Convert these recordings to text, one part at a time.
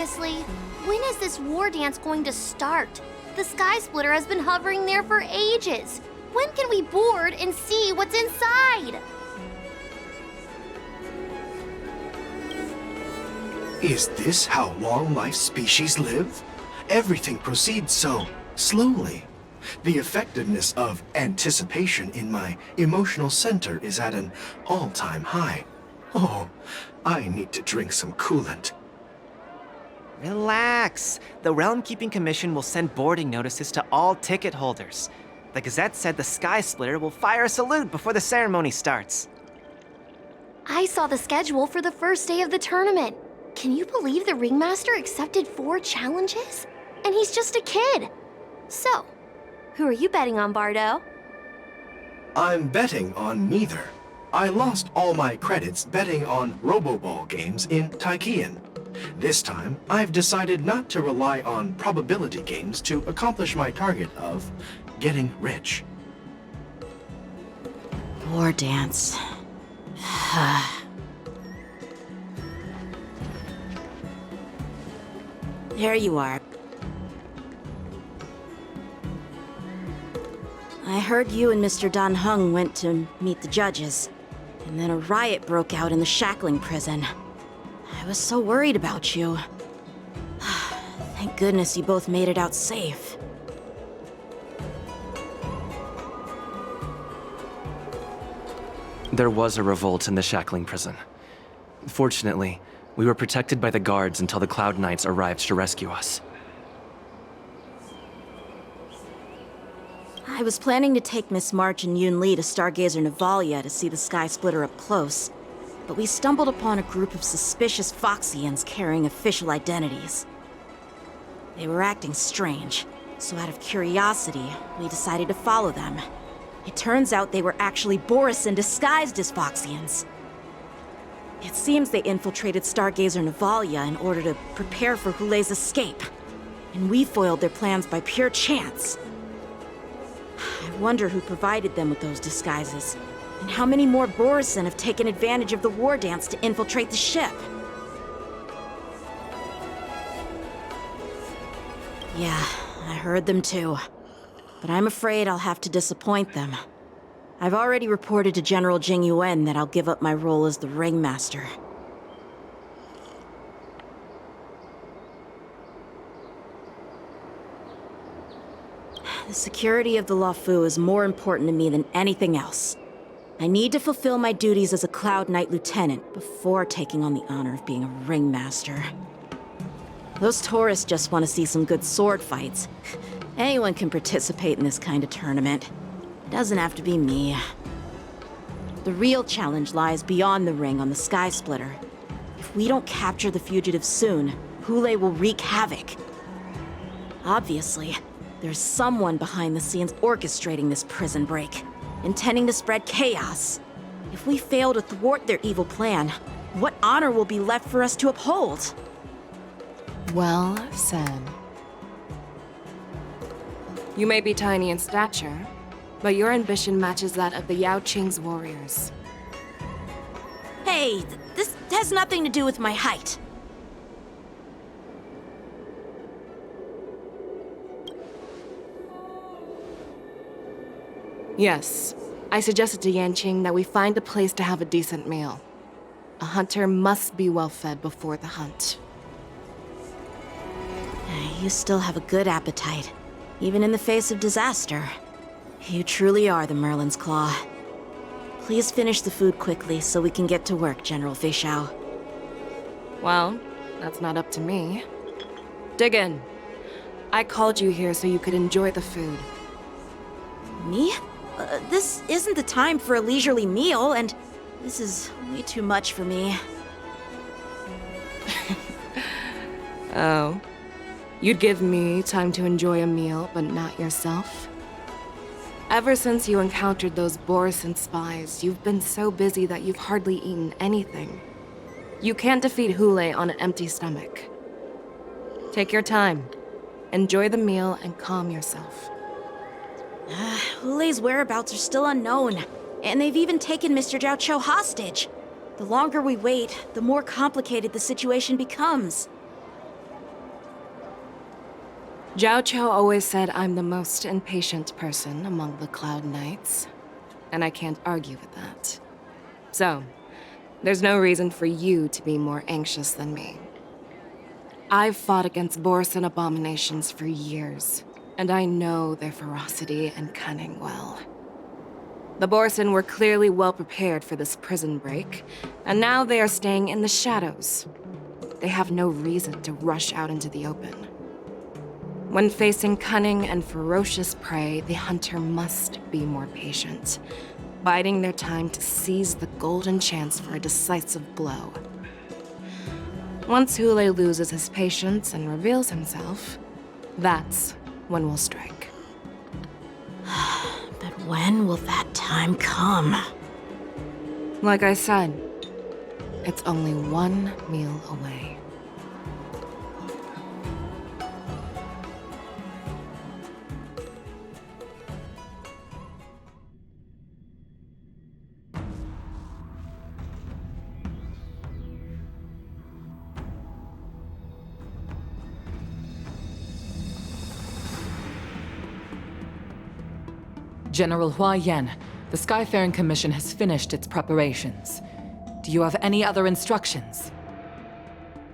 Seriously, when is this war dance going to start? The Sky Splitter has been hovering there for ages. When can we board and see what's inside? Is this how long-life species live? Everything proceeds so slowly. The effectiveness of anticipation in my emotional center is at an all-time high. Oh, I need to drink some coolant. Relax. The Realm Keeping Commission will send boarding notices to all ticket holders. The Gazette said the Sky Splitter will fire a salute before the ceremony starts. I saw the schedule for the first day of the tournament. Can you believe the Ringmaster accepted 4 challenges? And he's just a kid. So, who are you betting on, Bardo? I'm betting on neither. I lost all my credits betting on Roboball games in Tychean. This time, I've decided not to rely on probability games to accomplish my target of getting rich. War dance. There you are. I heard you and Mr. Dan Heng went to meet the judges, and then a riot broke out in the shackling prison. I was so worried about you. Thank goodness you both made it out safe. There was a revolt in the shackling prison. Fortunately, we were protected by the guards until the Cloud Knights arrived to rescue us. I was planning to take Miss March and Yun Li to Stargazer Navalia to see the Sky Splitter up close, but we stumbled upon a group of suspicious Foxians carrying official identities. They were acting strange, so out of curiosity, we decided to follow them. It turns out they were actually Borisin disguised as Foxians. It seems they infiltrated Stargazer Navalia in order to prepare for Hulei's escape, and we foiled their plans by pure chance. I wonder who provided them with those disguises, and how many more Borisin have taken advantage of the war dance to infiltrate the ship. Yeah, I heard them too. But I'm afraid I'll have to disappoint them. I've already reported to General Jing Yuan that I'll give up my role as the Ringmaster. The security of the Luofu is more important to me than anything else. I need to fulfill my duties as a Cloud Knight Lieutenant before taking on the honor of being a Ringmaster. Those tourists just want to see some good sword fights. Anyone can participate in this kind of tournament. It doesn't have to be me. The real challenge lies beyond the ring on the Sky Splitter. If we don't capture the fugitives soon, Hulei will wreak havoc. Obviously, there's someone behind the scenes orchestrating this prison break, intending to spread chaos. If we fail to thwart their evil plan, what honor will be left for us to uphold? Well said. You may be tiny in stature, but your ambition matches that of the Yao Qing's warriors. Hey, this has nothing to do with my height. Yes, I suggested to Yanqing that we find a place to have a decent meal. A hunter must be well fed before the hunt. You still have a good appetite, even in the face of disaster. You truly are the Merlin's Claw. Please finish the food quickly so we can get to work, General Feixiao. Well, that's not up to me. Dig in. I called you here so you could enjoy the food. Me? This isn't the time for a leisurely meal, and this is way too much for me. Oh. You'd give me time to enjoy a meal, but not yourself? Ever since you encountered those Borisin spies, you've been so busy that you've hardly eaten anything. You can't defeat Hulei on an empty stomach. Take your time. Enjoy the meal and calm yourself. Hulei's whereabouts are still unknown, and they've even taken Mr. Zhao Cho hostage. The longer we wait, the more complicated the situation becomes. Zhao Cho always said I'm the most impatient person among the Cloud Knights, and I can't argue with that. So, there's no reason for you to be more anxious than me. I've fought against Borisin abominations for years, and I know their ferocity and cunning well. The Borisin were clearly well prepared for this prison break, and now they are staying in the shadows. They have no reason to rush out into the open. When facing cunning and ferocious prey, the hunter must be more patient, biding their time to seize the golden chance for a decisive blow. Once Hule loses his patience and reveals himself, that's when we'll strike. But when will that time come? Like I said, it's only one meal away. General Hua Yan, the Skyfaring Commission has finished its preparations. Do you have any other instructions?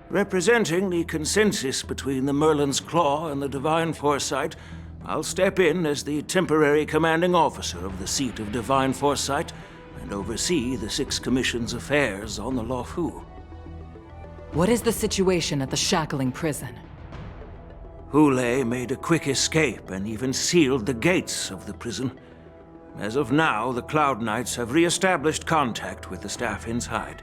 Representing the consensus between the Merlin's Claw and the Divine Foresight, I'll step in as the temporary commanding officer of the seat of Divine Foresight and oversee the 6 Commission's affairs on the Luofu. What is the situation at the Shackling prison? Hule made a quick escape and even sealed the gates of the prison. As of now, the Cloud Knights have re-established contact with the staff inside.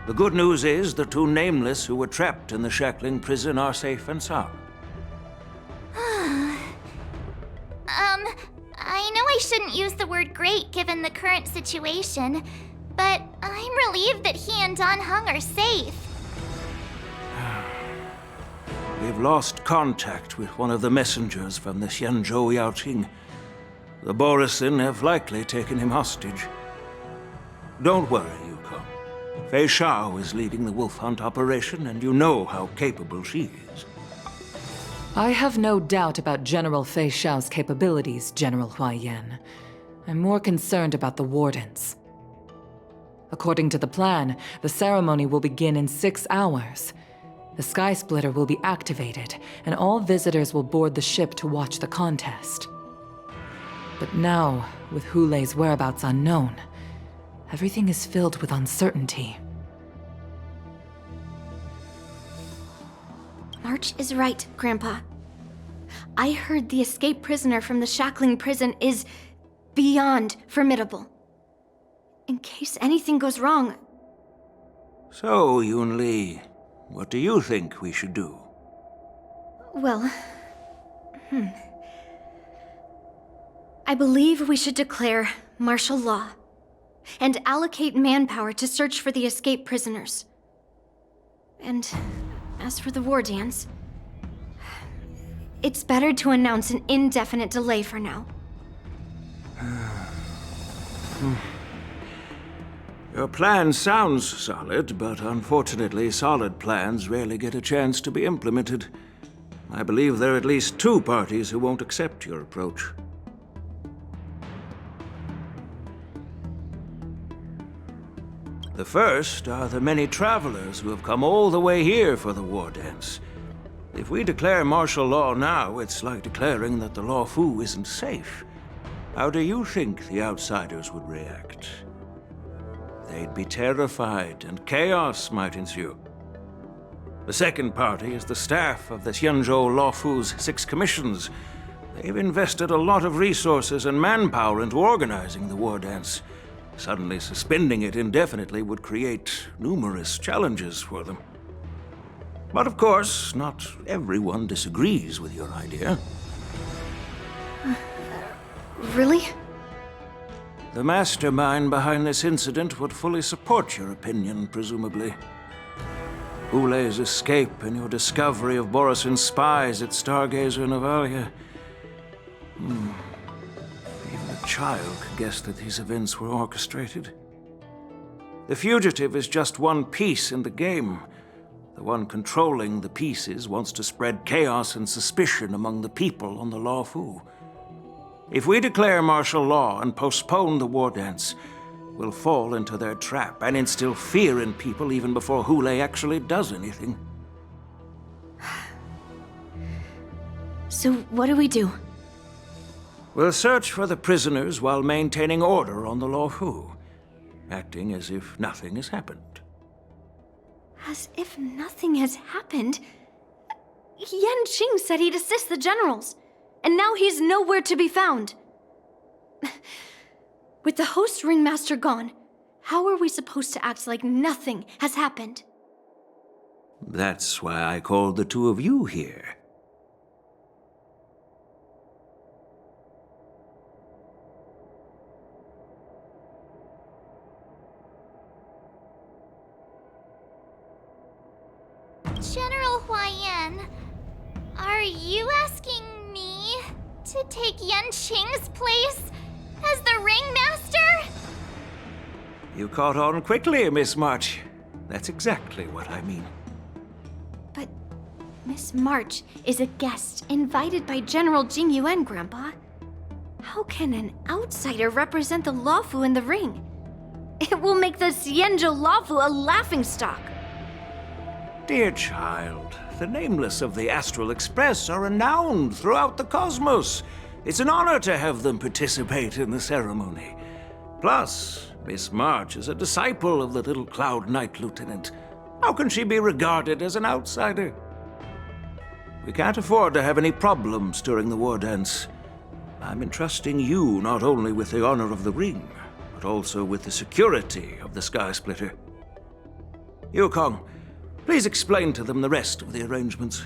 The good news is the 2 Nameless who were trapped in the Shackling prison are safe and sound. I know I shouldn't use the word great given the current situation, but I'm relieved that he and Don Hung are safe. We've lost contact with one of the messengers from the Xianzhou Yaoqing. The Borisin have likely taken him hostage. Don't worry, Yukong. Fei Shao is leading the wolf hunt operation, and you know how capable she is. I have no doubt about General Fei Shao's capabilities, General Hua Yan. I'm more concerned about the Wardens. According to the plan, the ceremony will begin in 6 hours. The Sky Splitter will be activated, and all visitors will board the ship to watch the contest. But now, with Hule's whereabouts unknown, everything is filled with uncertainty. March is right, Grandpa. I heard the escaped prisoner from the Shackling prison is beyond formidable. In case anything goes wrong... So, Yun Li, what do you think we should do? Well... I believe we should declare martial law and allocate manpower to search for the escaped prisoners. And as for the war dance, it's better to announce an indefinite delay for now. Your plan sounds solid, but unfortunately solid plans rarely get a chance to be implemented. I believe there are at least 2 parties who won't accept your approach. The first are the many travelers who have come all the way here for the war dance. If we declare martial law now, it's like declaring that the Luofu isn't safe. How do you think the outsiders would react? They'd be terrified, and chaos might ensue. The second party is the staff of the Xianzhou Luofu's 6 commissions. They've invested a lot of resources and manpower into organizing the war dance. Suddenly suspending it indefinitely would create numerous challenges for them. But of course, not everyone disagrees with your idea. Really? The mastermind behind this incident would fully support your opinion, presumably. Hule's escape and your discovery of Borisin's spies at Stargazer Navalia. Even a child could guess that these events were orchestrated. The fugitive is just one piece in the game. The one controlling the pieces wants to spread chaos and suspicion among the people on the Law Fu. If we declare martial law and postpone the war dance, we'll fall into their trap and instill fear in people even before Hule actually does anything. So what do we do? We'll search for the prisoners while maintaining order on the Law Fu, acting as if nothing has happened. As if nothing has happened? Yanqing said he'd assist the generals, and now he's nowhere to be found. With the host ringmaster gone, how are we supposed to act like nothing has happened? That's why I called the two of you here. General Huaiyan, are you asking me to take Yanqing's place as the ringmaster? You caught on quickly, Miss March. That's exactly what I mean. But Miss March is a guest invited by General Jing Yuan, Grandpa. How can an outsider represent the Lawfu in the ring? It will make the Xianzhou Lawfu a laughingstock. Dear child, the nameless of the Astral Express are renowned throughout the cosmos. It's an honor to have them participate in the ceremony. Plus, Miss March is a disciple of the little Cloud Knight Lieutenant. How can she be regarded as an outsider? We can't afford to have any problems during the war dance. I'm entrusting you not only with the honor of the ring, but also with the security of the Sky Splitter. Yukong, please explain to them the rest of the arrangements.